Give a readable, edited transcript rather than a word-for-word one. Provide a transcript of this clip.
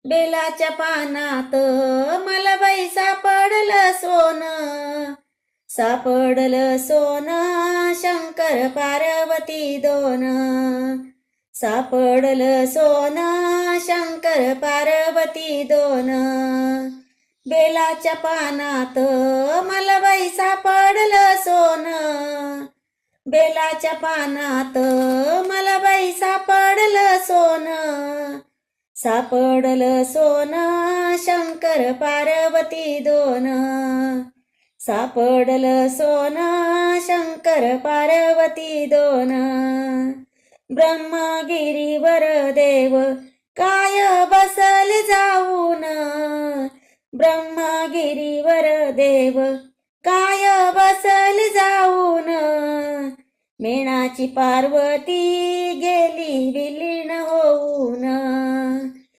बेलाच्या पानात मला बाई सापडलं सोनं, सापडलं सोनं शंकर पार्वती दोन, सापडलं सोनं शंकर पार्वती दोन. बेलाच्या पानात मला बाई सापडलं सोनं, बेलाच्या पानात मला बाई सापडलं सोनं, सापडलं सोनं शंकर पार्वती दोन, सापडलं सोनं शंकर पार्वती दोन. ब्रह्मगिरीवर देव काय बसल जाऊन, ब्रह्मगिरीवर देव काय बसल जाऊन, मेणाची पार्वती गेली विलीन होऊन.